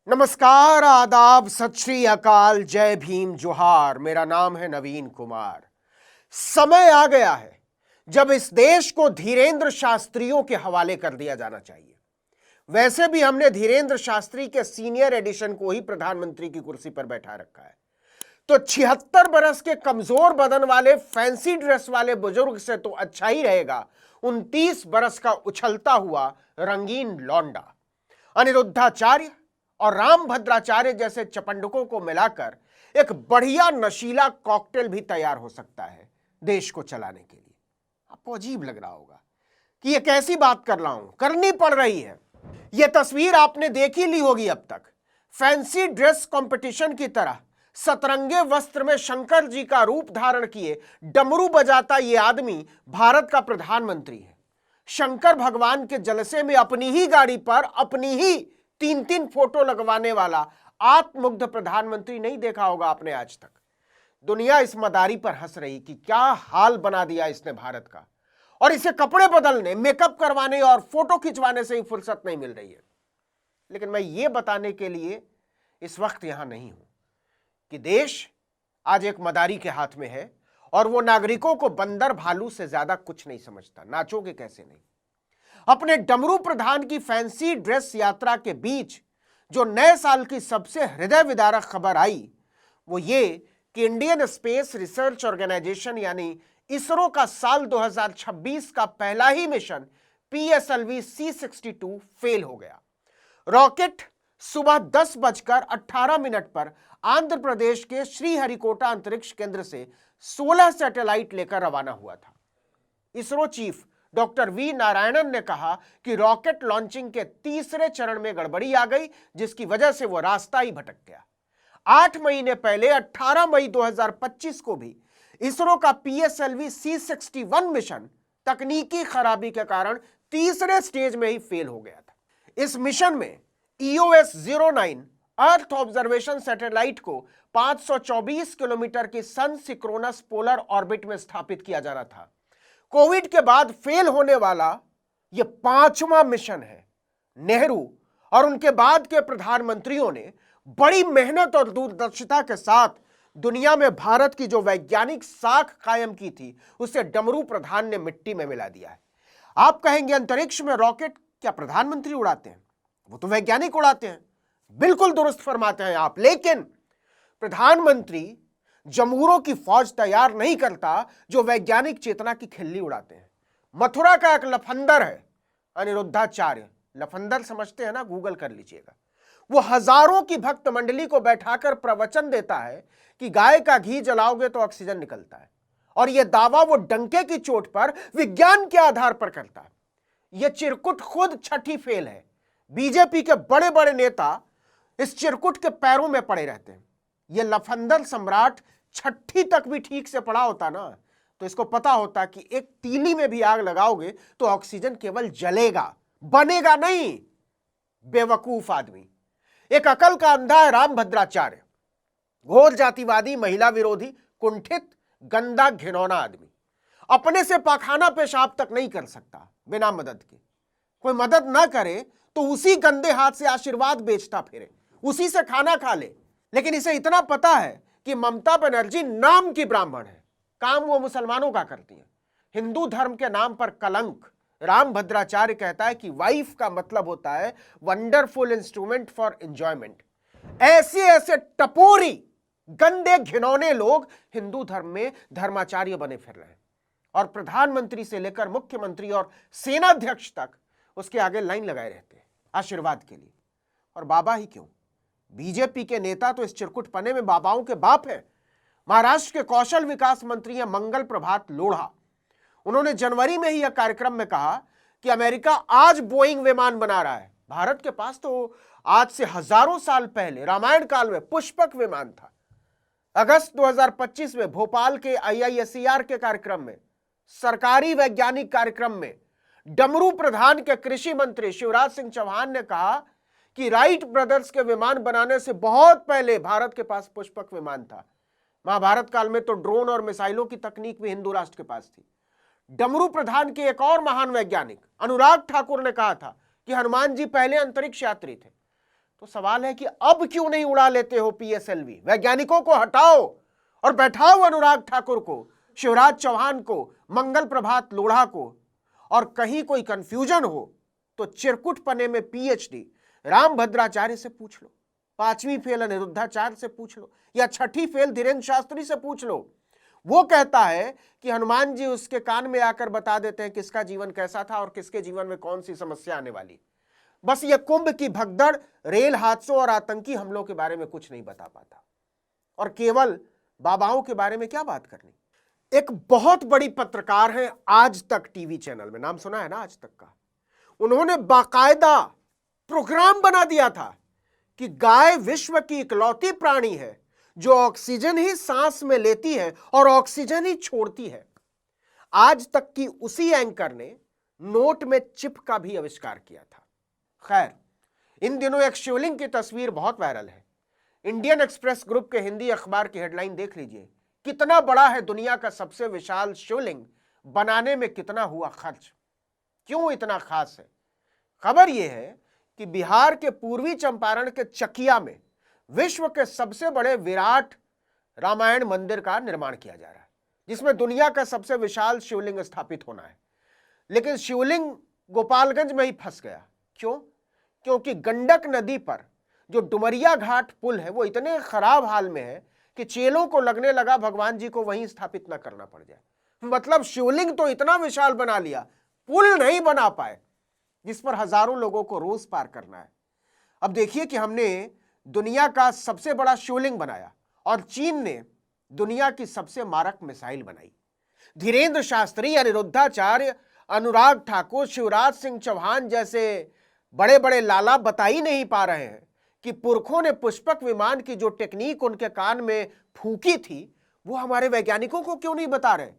नमस्कार, आदाब, सत श्री अकाल, जय भीम, जोहार। मेरा नाम है नवीन कुमार। समय आ गया है जब इस देश को धीरेंद्र शास्त्रियों के हवाले कर दिया जाना चाहिए। वैसे भी हमने धीरेंद्र शास्त्री के सीनियर एडिशन को ही प्रधानमंत्री की कुर्सी पर बैठा रखा है, तो 76 बरस के कमजोर बदन वाले फैंसी ड्रेस वाले बुजुर्ग से तो अच्छा ही रहेगा 29 बरस का उछलता हुआ रंगीन लौंडा। अनिरुद्धाचार्य और रामभद्राचार्य जैसे चपंडकों को मिलाकर एक बढ़िया नशीला कॉकटेल भी तैयार हो सकता है देश को चलाने के लिए। आपको अजीब लग रहा होगा कि ये कैसी बात कर रहा हूं, करनी पड़ रही है। यह तस्वीर आपने देख ही ली होगी अब तक। फैंसी ड्रेस कंपटीशन की तरह सतरंगे वस्त्र में शंकर जी का रूप धारण किए डमरू बजाता यह आदमी भारत का प्रधानमंत्री है। शंकर भगवान के जलसे में अपनी ही गाड़ी पर अपनी ही 3-3 फोटो लगवाने वाला आत्ममुग्ध प्रधानमंत्री नहीं देखा होगा आपने आज तक। दुनिया इस मदारी पर हंस रही कि क्या हाल बना दिया इसने भारत का, और इसे कपड़े बदलने, मेकअप करवाने और फोटो खिंचवाने से ही फुर्सत नहीं मिल रही है। लेकिन मैं ये बताने के लिए इस वक्त यहां नहीं हूं कि देश आज एक मदारी के हाथ में है और वो नागरिकों को बंदर भालू से ज्यादा कुछ नहीं समझता। नाचोगे कैसे नहीं। अपने डमरू प्रधान की फैंसी ड्रेस यात्रा के बीच जो नए साल की सबसे हृदय विदारक खबर आई वो ये कि इंडियन स्पेस रिसर्च ऑर्गेनाइजेशन यानी इसरो का साल 2026 का पहला ही मिशन PSLV C62 फेल हो गया। रॉकेट सुबह 10:18 पर आंध्र प्रदेश के श्रीहरिकोटा अंतरिक्ष केंद्र से 16 सैटेलाइट लेकर रवाना हुआ था। ISRO chief doctor V Narayanan ने कहा कि रॉकेट लॉन्चिंग के तीसरे चरण में गड़बड़ी आ गई, जिसकी वजह से वो रास्ता ही भटक गया। 8 महीने पहले 18 मई 2025 को भी इसरो का PSLV C61 मिशन तकनीकी खराबी के कारण तीसरे स्टेज में ही फेल हो गया था। इस मिशन में EOS-09 अर्थ ऑब्जर्वेशन सैटेलाइट को 524 किलोमीटर की सन सिक्रोनस पोलर ऑर्बिट में स्थापित किया जाना था। कोविड के बाद फेल होने वाला यह 5वां मिशन है। नेहरू और उनके बाद के प्रधानमंत्रियों ने बड़ी मेहनत और दूरदर्शिता के साथ दुनिया में भारत की जो वैज्ञानिक साख कायम की थी उसे डमरू प्रधान ने मिट्टी में मिला दिया है। आप कहेंगे अंतरिक्ष में रॉकेट क्या प्रधानमंत्री उड़ाते हैं? वो तो वैज्ञानिक उड़ाते हैं। बिल्कुल दुरुस्त फरमाते हैं आप, लेकिन प्रधानमंत्री जमूरों की फौज तैयार नहीं करता जो वैज्ञानिक चेतना की खिल्ली उड़ाते हैं। मथुरा का एक लफंदर है अनिरुद्धाचार्य। लफंदर समझते हैं ना, गूगल कर लीजिएगा। वो हजारों की भक्त मंडली को बैठाकर प्रवचन देता है कि गाय का घी जलाओगे तो ऑक्सीजन निकलता है, और यह दावा वो डंके की चोट पर विज्ञान के आधार पर करता है। यह चिरकुट खुद छठी फेल है। बीजेपी के बड़े बड़े नेता इस चिरकुट के पैरों में पड़े रहते हैं। यह लफंदर सम्राट छठी तक भी ठीक से पढ़ा होता ना तो इसको पता होता कि एक तीली में भी आग लगाओगे तो ऑक्सीजन केवल जलेगा, बनेगा नहीं। बेवकूफ आदमी। एक अकल का अंधा है रामभद्राचार्य, घोर जातिवादी, महिला विरोधी, कुंठित, गंदा, घिनौना आदमी। अपने से पाखाना पेशाब तक नहीं कर सकता बिना मदद के। कोई मदद ना करे तो उसी गंदे हाथ से आशीर्वाद बेचता फिरे, उसी से खाना खा ले। लेकिन इसे इतना पता है कि ममता बनर्जी नाम की ब्राह्मण है, काम वो मुसलमानों का करती है। हिंदू धर्म के नाम पर कलंक। रामभद्राचार्य कहता है कि वाइफ का मतलब होता है वंडरफुल इंस्ट्रूमेंट फॉर एंजॉयमेंट। ऐसे ऐसे टपोरी, गंदे, घिनौने लोग हिंदू धर्म में धर्माचार्य बने फिर रहे हैं, और प्रधानमंत्री से लेकर मुख्यमंत्री और सेनाध्यक्ष तक उसके आगे लाइन लगाए रहते हैं आशीर्वाद के लिए। और बाबा ही क्यों, बीजेपी के नेता तो इस चिरकुट पने में बाबाओं के बाप है। महाराष्ट्र के कौशल विकास मंत्री हैं मंगल प्रभात लोढ़ा। उन्होंने जनवरी में ही यह कार्यक्रम में कहा कि अमेरिका आज बोइंग विमान बना रहा है। भारत के पास तो आज से हजारों साल पहले रामायण काल में पुष्पक विमान था। अगस्त 2025 में भोपाल के IISER के कार्यक्रम में, सरकारी वैज्ञानिक कार्यक्रम में, डमरू प्रधान के कृषि मंत्री शिवराज सिंह चौहान ने कहा कि राइट ब्रदर्स के विमान बनाने से बहुत पहले भारत के पास पुष्पक विमान था। महाभारत काल में तो ड्रोन और मिसाइलों की तकनीक भी हिंदू राष्ट्र के पास थी। डमरू प्रधान के एक और महान वैज्ञानिक अनुराग ठाकुर ने कहा था कि हनुमान जी पहले अंतरिक्ष यात्री थे। तो सवाल है कि अब क्यों नहीं उड़ा लेते हो पीएसएलवी? वैज्ञानिकों को हटाओ और बैठाओ अनुराग ठाकुर को, शिवराज चौहान को, मंगल प्रभात लोढ़ा को। और कहीं कोई कंफ्यूजन हो तो चिरकुट पने में पीएचडी रामभद्राचार्य से पूछ लो, 5वीं फेल अनिरुद्धाचार्य से पूछ लो, या 6ठी फेल धीरेन्द्र शास्त्री से पूछ लो। वो कहता है कि हनुमान जी उसके कान में आकर बता देते हैं किसका जीवन कैसा था और किसके जीवन में कौन सी समस्या आने वाली। बस ये कुंभ की भगदड़, रेल हादसों और आतंकी हमलों के बारे में कुछ नहीं बता पाता, और केवल बाबाओं के बारे में क्या बात करनी। एक बहुत बड़ी पत्रकार है आज तक टीवी चैनल में, नाम सुना है ना आज तक का, उन्होंने बाकायदा प्रोग्राम बना दिया था कि गाय विश्व की इकलौती प्राणी है जो ऑक्सीजन ही सांस में लेती है और ऑक्सीजन ही छोड़ती है। आज तक की उसी एंकर ने नोट में चिप का भी आविष्कार किया था। खैर, इन दिनों एक शिवलिंग की तस्वीर बहुत वायरल है। इंडियन एक्सप्रेस ग्रुप के हिंदी अखबार की हेडलाइन देख लीजिए, कितना बड़ा है दुनिया का सबसे विशाल शिवलिंग, बनाने में कितना हुआ खर्च, क्यों इतना खास है। खबर यह है कि बिहार के पूर्वी चंपारण के चकिया में विश्व के सबसे बड़े विराट रामायण मंदिर का निर्माण किया जा रहा है, जिसमें दुनिया का सबसे विशाल शिवलिंग स्थापित होना है। लेकिन शिवलिंग गोपालगंज में ही फंस गया। क्यों? क्योंकि गंडक नदी पर जो डुमरिया घाट पुल है वो इतने खराब हाल में है कि चेलों को लगने लगा भगवान जी को वहीं स्थापित न करना पड़ जाए। मतलब शिवलिंग तो इतना विशाल बना लिया, पुल नहीं बना पाए, जिस पर हजारों लोगों को रोज पार करना है। अब देखिए कि हमने दुनिया का सबसे बड़ा शिवलिंग बनाया और चीन ने दुनिया की सबसे मारक मिसाइल बनाई। धीरेन्द्र शास्त्री, अनिरुद्धाचार्य, अनुराग ठाकुर, शिवराज सिंह चौहान जैसे बड़े बड़े लाला बता ही नहीं पा रहे हैं कि पुरखों ने पुष्पक विमान की जो टेक्निक उनके कान में फूकी थी वो हमारे वैज्ञानिकों को क्यों नहीं बता रहे।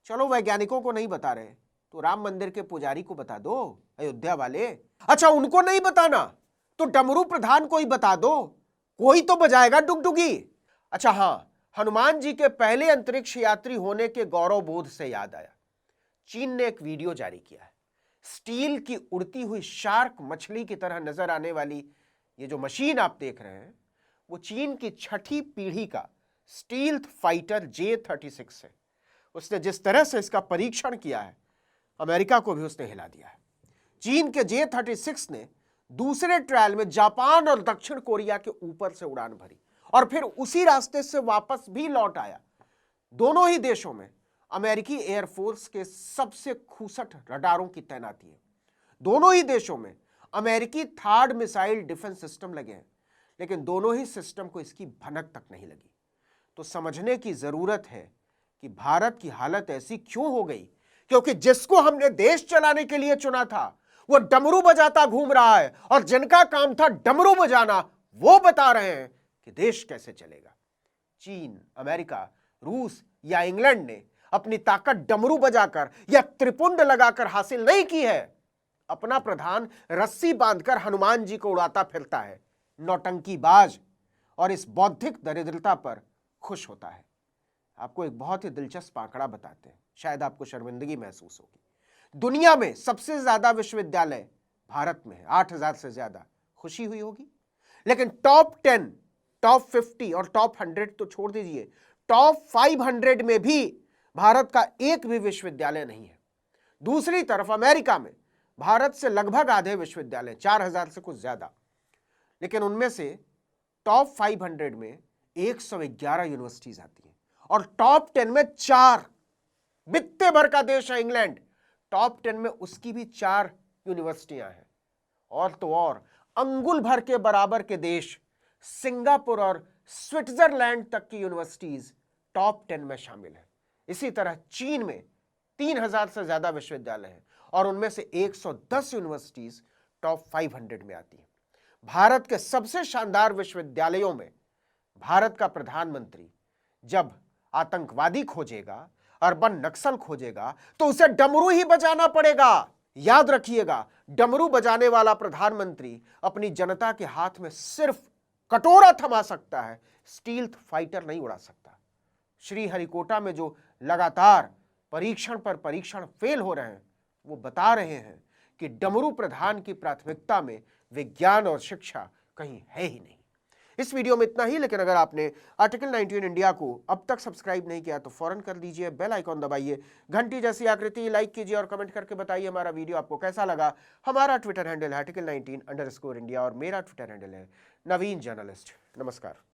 चलो वैज्ञानिकों को नहीं बता रहे तो राम मंदिर के पुजारी को बता दो, अयोध्या वाले। अच्छा, उनको नहीं बताना तो डमरू प्रधान को ही बता दो, कोई तो बजाएगा डुगडुगी। अच्छा हाँ, हनुमान जी के पहले अंतरिक्ष यात्री होने के गौरव बोध से याद आया, चीन ने एक वीडियो जारी किया है। स्टील की उड़ती हुई शार्क मछली की तरह नजर आने वाली ये जो मशीन आप देख रहे हैं वो चीन की 6ठी पीढ़ी का स्टील्थ फाइटर J-36 है। उसने जिस तरह से इसका परीक्षण किया है, अमेरिका को भी उसने हिला दिया है। चीन के J-36 ने दूसरे ट्रायल में जापान और दक्षिण कोरिया के ऊपर से उड़ान भरी और फिर उसी रास्ते से वापस भी लौट आया। दोनों ही देशों में अमेरिकी एयरफोर्स के सबसे खूसट रडारों की तैनाती है। दोनों ही देशों में अमेरिकी थर्ड मिसाइल डिफेंस सिस्टम लगे हैं, लेकिन दोनों ही सिस्टम को इसकी भनक तक नहीं लगी। तो समझने की जरूरत है कि भारत की हालत ऐसी क्यों हो गई, क्योंकि जिसको हमने देश चलाने के लिए चुना था वो डमरू बजाता घूम रहा है, और जिनका काम था डमरू बजाना वो बता रहे हैं कि देश कैसे चलेगा। चीन, अमेरिका, रूस या इंग्लैंड ने अपनी ताकत डमरू बजाकर या त्रिपुंड लगाकर हासिल नहीं की है। अपना प्रधान रस्सी बांधकर हनुमान जी को उड़ाता फिरता है, नौटंकीबाज, और इस बौद्धिक दरिद्रता पर खुश होता है। आपको एक बहुत ही दिलचस्प आंकड़ा बताते हैं, शायद आपको शर्मिंदगी महसूस होगी। दुनिया में सबसे ज्यादा विश्वविद्यालय भारत में है, 8000 से ज्यादा। खुशी हुई होगी। लेकिन टॉप 10, टॉप 50 और टॉप 100 तो छोड़ दीजिए, टॉप 500 में भी भारत का एक भी विश्वविद्यालय नहीं है। दूसरी तरफ अमेरिका में भारत से लगभग आधे विश्वविद्यालय, 4000 से कुछ ज्यादा, लेकिन उनमें से टॉप 500 में 111 यूनिवर्सिटीज आती हैं और टॉप 10 में 4। बित्ते भर का देश है इंग्लैंड, टॉप 10 में उसकी भी 4 यूनिवर्सिटियां हैं। और तो और अंगुल भर के बराबर के देश सिंगापुर और स्विट्जरलैंड तक की यूनिवर्सिटीज टॉप 10 में शामिल है। इसी तरह चीन में 3000 से ज्यादा विश्वविद्यालय हैं और उनमें से 110 यूनिवर्सिटीज टॉप 500 में आती हैं। भारत के सबसे शानदार विश्वविद्यालयों में भारत का प्रधानमंत्री जब आतंकवादी खोजेगा, अर्बन नक्सल खोजेगा, तो उसे डमरू ही बजाना पड़ेगा। याद रखिएगा, डमरू बजाने वाला प्रधानमंत्री अपनी जनता के हाथ में सिर्फ कटोरा थमा सकता है, स्टील्थ फाइटर नहीं उड़ा सकता। श्रीहरिकोटा में जो लगातार परीक्षण पर परीक्षण फेल हो रहे हैं वो बता रहे हैं कि डमरू प्रधान की प्राथमिकता में विज्ञान और शिक्षा कहीं है ही नहीं। इस वीडियो में इतना ही, लेकिन अगर आपने आर्टिकल 19 इंडिया को अब तक सब्सक्राइब नहीं किया तो फौरन कर दीजिए, बेल आइकॉन दबाइए, घंटी जैसी आकृति लाइक कीजिए और कमेंट करके बताइए हमारा वीडियो आपको कैसा लगा। हमारा ट्विटर हैंडल है आर्टिकल 19_इंडिया और मेरा ट्विटर हैंडल है नवीन जर्नलिस्ट। नमस्कार।